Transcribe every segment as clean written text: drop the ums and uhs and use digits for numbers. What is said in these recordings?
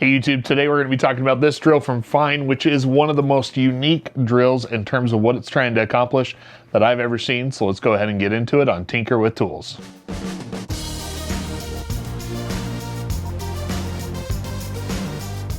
Hey YouTube, today we're going to be talking about this drill from Fein, which is one of the most unique drills in terms of what it's trying to accomplish that I've ever seen. So let's go ahead and get into it on Tinker with Tools.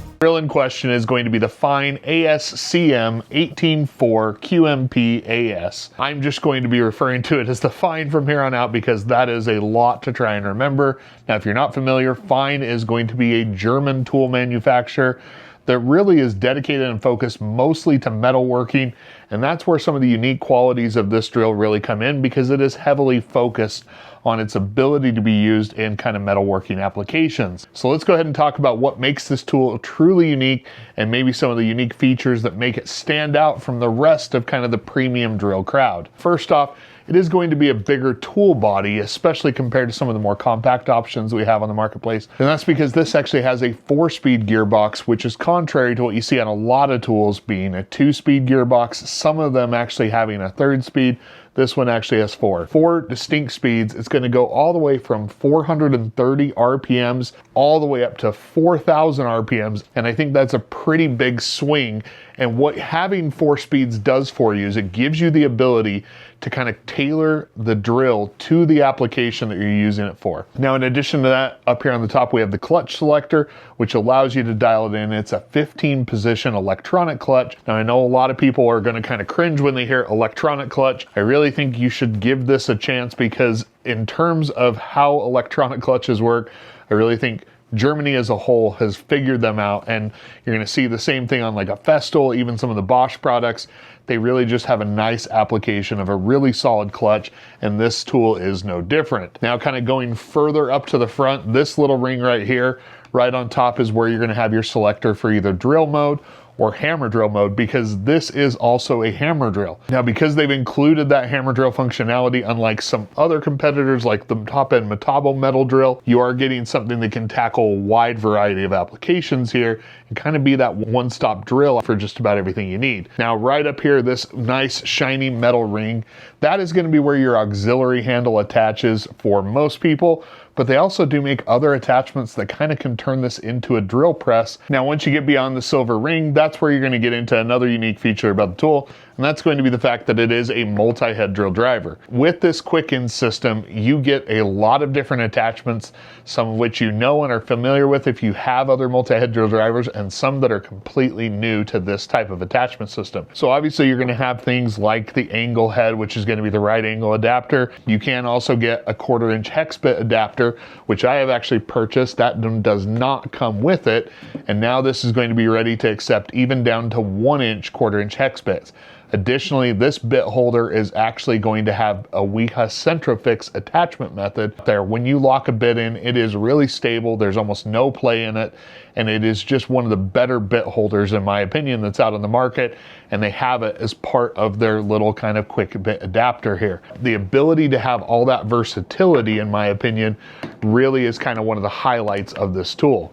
The drill in question is going to be the Fein ASCM 184 QMP AS. I'm just going to be referring to it as the Fein from here on out because that is a lot to try and remember. Now, if you're not familiar, Fein is going to be a German tool manufacturer that really is dedicated and focused mostly to metalworking, and that's where some of the unique qualities of this drill really come in because it is heavily focused on its ability to be used in kind of metalworking applications. So let's go ahead and talk about what makes this tool truly unique and maybe some of the unique features that make it stand out from the rest of kind of the premium drill crowd. First off, it is going to be a bigger tool body, especially compared to some of the more compact options we have on the marketplace. And that's because this actually has a 4-speed gearbox, which is contrary to what you see on a lot of tools being a 2-speed gearbox, some of them actually having a 3rd speed. This one actually has 4 distinct speeds. It's going to go all the way from 430 RPMs all the way up to 4,000 RPMs. And I think that's a pretty big swing. And what having 4 speeds does for you is it gives you the ability to kind of tailor the drill to the application that you're using it for. Now, in addition to that, up here on the top, we have the clutch selector, which allows you to dial it in. It's a 15-position electronic clutch. Now, I know a lot of people are going to kind of cringe when they hear electronic clutch. I really think you should give this a chance because in terms of how electronic clutches work, I really think Germany as a whole has figured them out, and you're going to see the same thing on like a Festool, even some of the Bosch products. They really just have a nice application of a really solid clutch, and this tool is no different. Now, kind of going further up to the front, this little ring right here, right on top is where you're going to have your selector for either drill mode or hammer drill mode, because this is also a hammer drill. Now, because they've included that hammer drill functionality, unlike some other competitors like the top-end Metabo metal drill, you are getting something that can tackle a wide variety of applications here and kind of be that one-stop drill for just about everything you need. Now, right up here, this nice shiny metal ring, that is going to be where your auxiliary handle attaches for most people, but they also do make other attachments that kind of can turn this into a drill press. Now, once you get beyond the silver ring, that's where you're going to get into another unique feature about the tool, and that's going to be the fact that it is a multi-head drill driver. With this QuickIN system, you get a lot of different attachments, some of which you know and are familiar with if you have other multi-head drill drivers, and some that are completely new to this type of attachment system. So obviously you're going to have things like the angle head, which is going to be the right angle adapter. You can also get a 1/4-inch hex bit adapter, which I have actually purchased. That does not come with it, and now this is going to be ready to accept even down to 1-inch 1/4-inch hex bits. Additionally, this bit holder is actually going to have a Wiha Centrofix attachment method there. When you lock a bit in, it is really stable. There's almost no play in it, and it is just one of the better bit holders, in my opinion, that's out on the market, and they have it as part of their little kind of quick bit adapter here. The ability to have all that versatility, in my opinion, really is kind of one of the highlights of this tool.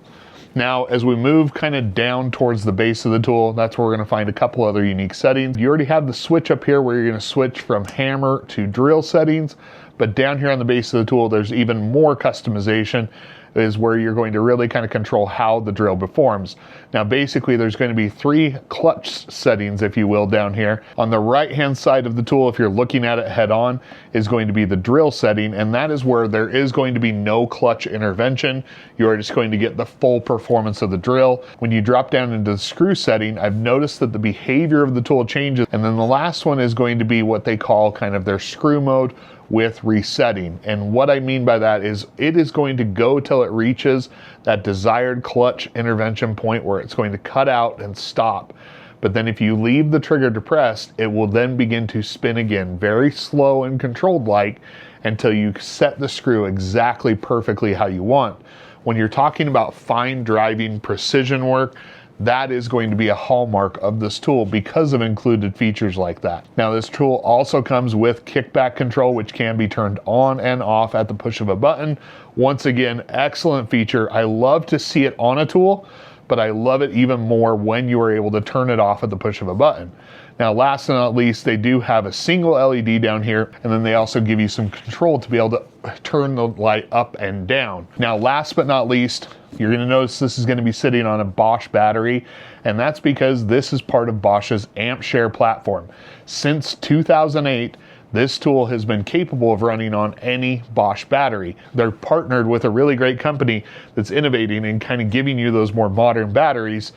Now, as we move kind of down towards the base of the tool, that's where we're going to find a couple other unique settings. You already have the switch up here where you're going to switch from hammer to drill settings, but down here on the base of the tool, there's even more customization, is where you're going to really kind of control how the drill performs. Now, basically, there's going to be 3 clutch settings, if you will, down here. On the right-hand side of the tool, if you're looking at it head-on, is going to be the drill setting, and that is where there is going to be no clutch intervention. You are just going to get the full performance of the drill. When you drop down into the screw setting, I've noticed that the behavior of the tool changes, and then the last one is going to be what they call kind of their screw mode with resetting. And what I mean by that is it is going to go till it reaches that desired clutch intervention point where it's going to cut out and stop. But then if you leave the trigger depressed, it will then begin to spin again, very slow and controlled like, until you set the screw exactly perfectly how you want. When you're talking about fine driving precision work, that is going to be a hallmark of this tool because of included features like that. Now, this tool also comes with kickback control, which can be turned on and off at the push of a button. Once again, excellent feature. I love to see it on a tool, but I love it even more when you are able to turn it off at the push of a button. Now, last but not least, they do have a single LED down here, and then they also give you some control to be able to turn the light up and down. Now, last but not least, you're gonna notice this is gonna be sitting on a Bosch battery, and that's because this is part of Bosch's AmpShare platform. Since 2008, this tool has been capable of running on any Bosch battery. They're partnered with a really great company that's innovating and kind of giving you those more modern batteries.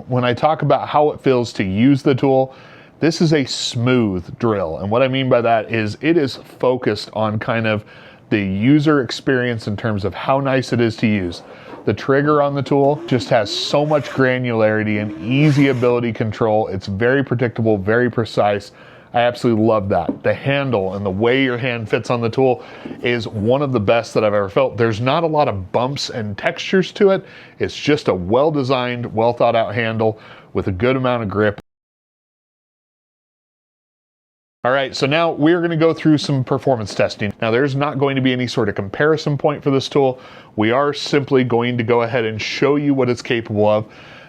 When I talk about how it feels to use the tool, this is a smooth drill. And what I mean by that is it is focused on kind of the user experience in terms of how nice it is to use. The trigger on the tool just has so much granularity and easy ability control. It's very predictable, very precise. I absolutely love that. The handle and the way your hand fits on the tool is one of the best that I've ever felt. There's not a lot of bumps and textures to it. It's just a well-designed, well-thought-out handle with a good amount of grip. All right, so now we're gonna go through some performance testing. Now, there's not going to be any sort of comparison point for this tool. We are simply going to go ahead and show you what it's capable of.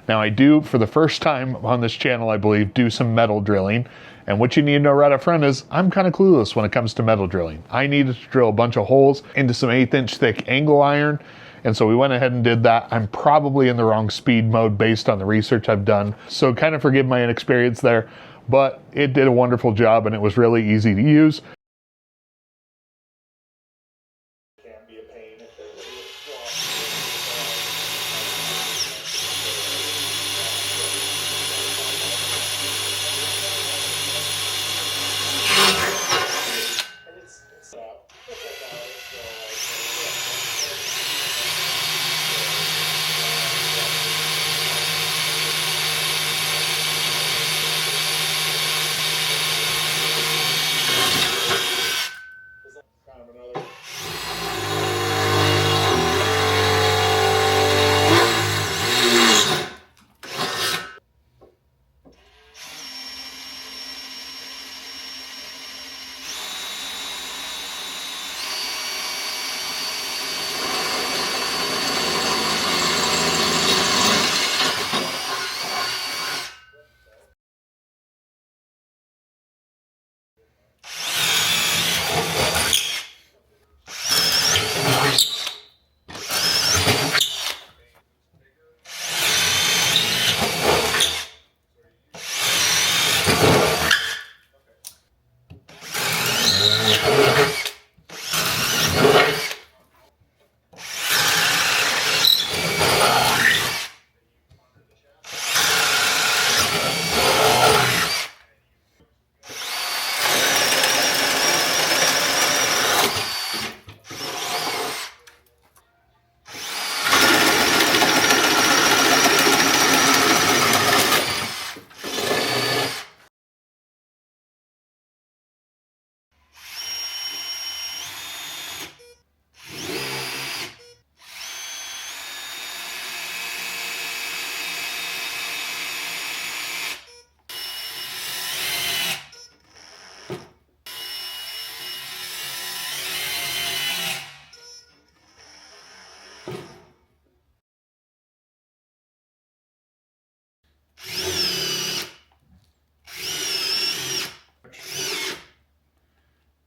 Now, I do, for the first time on this channel, I believe, do some metal drilling. And what you need to know right up front is I'm kind of clueless when it comes to metal drilling. I needed to drill a bunch of holes into some 1/8" thick angle iron. And so we went ahead and did that. I'm probably in the wrong speed mode based on the research I've done. So kind of forgive my inexperience there, but it did a wonderful job and it was really easy to use.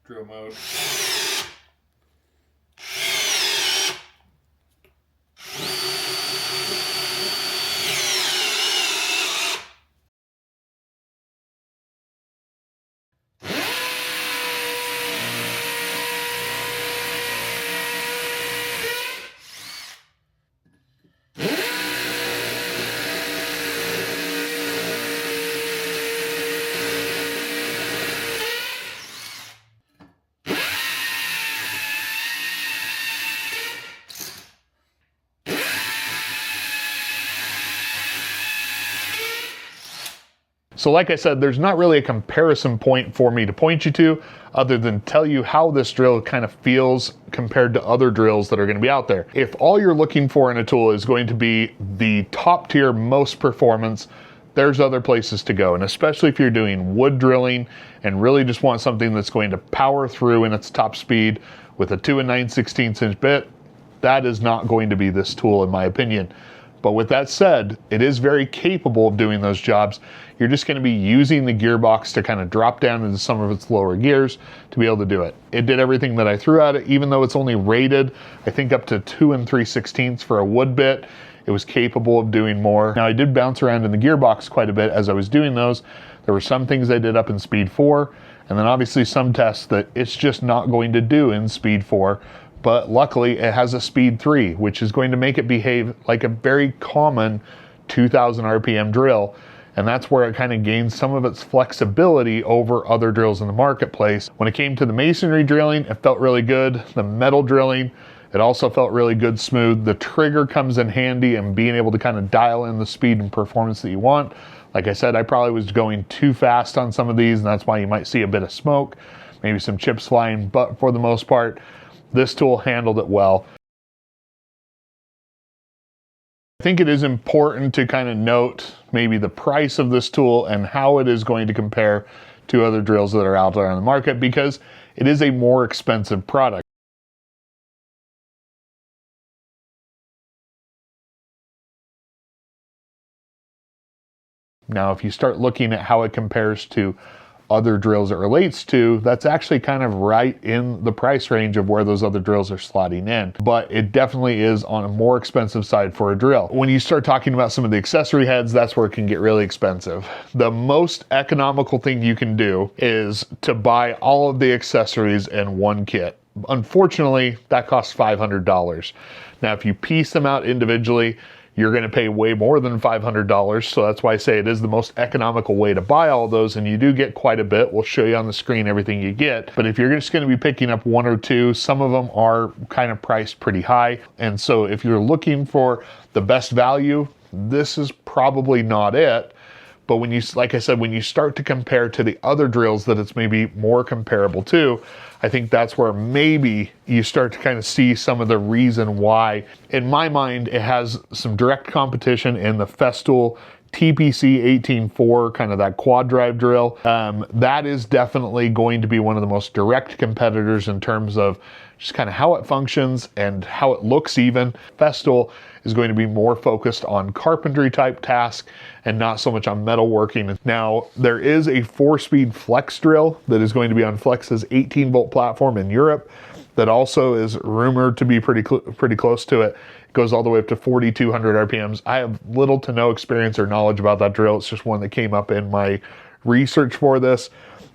Drill mode. So like I said, there's not really a comparison point for me to point you to other than tell you how this drill kind of feels compared to other drills that are going to be out there. If all you're looking for in a tool is going to be the top tier, most performance, there's other places to go. And especially if you're doing wood drilling and really just want something that's going to power through in its top speed with a 2 9/16" bit, That is not going to be this tool in my opinion. But with that said, it is very capable of doing those jobs. You're just going to be using the gearbox to kind of drop down into some of its lower gears to be able to do it. It did everything that I threw at it, even though it's only rated, I think, up to 2 3/16 for a wood bit. It was capable of doing more. Now, I did bounce around in the gearbox quite a bit as I was doing those. There were some things I did up in speed 4, and then obviously some tests that it's just not going to do in speed 4. But luckily it has a speed 3, which is going to make it behave like a very common 2000 RPM drill. And that's where it kind of gains some of its flexibility over other drills in the marketplace. When it came to the masonry drilling, it felt really good. The metal drilling, it also felt really good, smooth. The trigger comes in handy and being able to kind of dial in the speed and performance that you want. Like I said, I probably was going too fast on some of these, and that's why you might see a bit of smoke, maybe some chips flying, but for the most part, this tool handled it well. I think it is important to kind of note maybe the price of this tool and how it is going to compare to other drills that are out there on the market, because it is a more expensive product. Now, if you start looking at how it compares to other drills it relates to, that's actually kind of right in the price range of where those other drills are slotting in. But it definitely is on a more expensive side for a drill. When you start talking about some of the accessory heads, that's where it can get really expensive. The most economical thing you can do is to buy all of the accessories in one kit. Unfortunately, that costs $500. Now, if you piece them out individually, you're going to pay way more than $500. So that's why I say it is the most economical way to buy all of those. And you do get quite a bit. We'll show you on the screen everything you get. But if you're just going to be picking up one or two, some of them are kind of priced pretty high. And so if you're looking for the best value, this is probably not it. But when you, like I said, when you start to compare to the other drills that it's maybe more comparable to, I think that's where maybe you start to kind of see some of the reason why. In my mind, it has some direct competition in the Festool TPC 18.4, kind of that quad drive drill. That is definitely going to be one of the most direct competitors in terms of just kind of how it functions and how it looks even. Festool is going to be more focused on carpentry type task and not so much on metalworking. Now, there is a 4-speed flex drill that is going to be on Flex's 18-volt platform in Europe that also is rumored to be pretty close to it. It goes all the way up to 4,200 RPMs. I have little to no experience or knowledge about that drill. It's just one that came up in my research for this.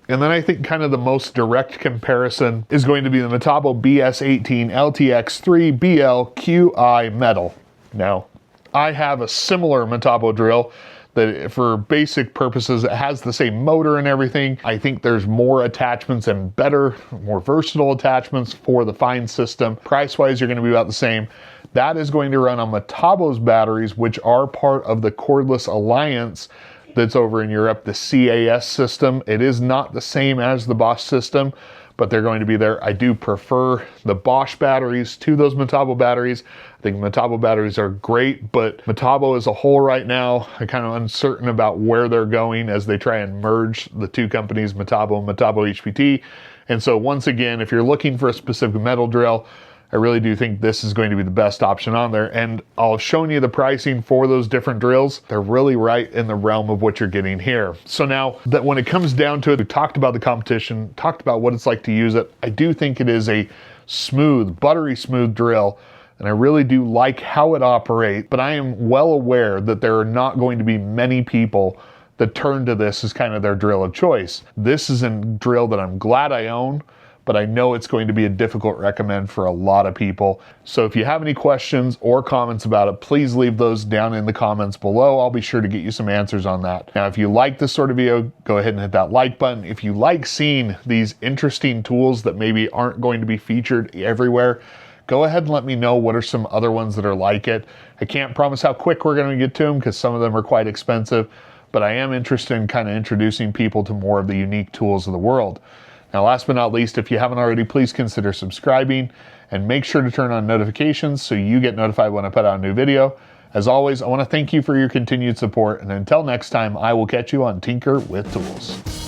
And then I think kind of the most direct comparison is going to be the Metabo BS18 LTX3 BL QI metal. Now, I have a similar Metabo drill that for basic purposes, it has the same motor and everything. I think there's more attachments and better, more versatile attachments for the Fein system. Price-wise, you're gonna be about the same. That is going to run on Metabo's batteries, which are part of the Cordless Alliance that's over in Europe, the CAS system. It is not the same as the Bosch system, but they're going to be there. I do prefer the Bosch batteries to those Metabo batteries. I think Metabo batteries are great, but Metabo as a whole right now, I'm kind of uncertain about where they're going as they try and merge the two companies, Metabo and Metabo HPT. And so once again, if you're looking for a specific metal drill, I really do think this is going to be the best option on there. And I'll show you the pricing for those different drills. They're really right in the realm of what you're getting here. So now that when it comes down to it, we talked about the competition, talked about what it's like to use it. I do think it is a smooth, buttery smooth drill. And I really do like how it operates, but I am well aware that there are not going to be many people that turn to this as kind of their drill of choice. This is a drill that I'm glad I own, but I know it's going to be a difficult recommend for a lot of people. So if you have any questions or comments about it, please leave those down in the comments below. I'll be sure to get you some answers on that. Now, if you like this sort of video, go ahead and hit that like button. If you like seeing these interesting tools that maybe aren't going to be featured everywhere, go ahead and let me know what are some other ones that are like it. I can't promise how quick we're going to get to them because some of them are quite expensive, but I am interested in kind of introducing people to more of the unique tools of the world. Now, last but not least, if you haven't already, please consider subscribing and make sure to turn on notifications so you get notified when I put out a new video. As always, I want to thank you for your continued support, and until next time, I will catch you on Tinker with Tools.